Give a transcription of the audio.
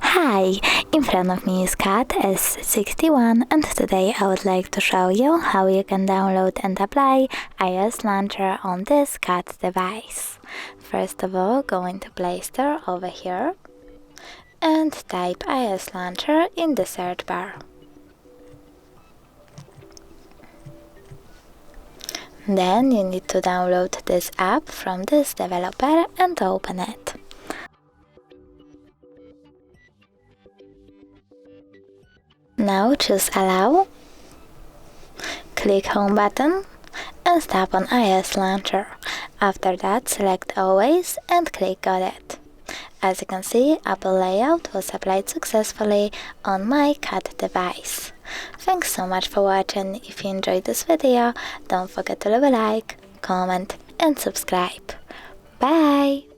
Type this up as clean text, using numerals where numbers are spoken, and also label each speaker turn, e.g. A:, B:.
A: Hi, in front of me is CAT S61 and today I would like to show you how you can download and apply iOS Launcher on this CAT device. First of all, go into Play Store over here and type iOS Launcher in the search bar. Then you need to download this app from this developer and open it. Now choose Allow, click Home button and tap on iOS Launcher. After that, select Always and click Got it. As you can see, Apple layout was applied successfully on my CAT device. Thanks so much for watching. If you enjoyed this video, don't forget to leave a like, comment and subscribe. Bye!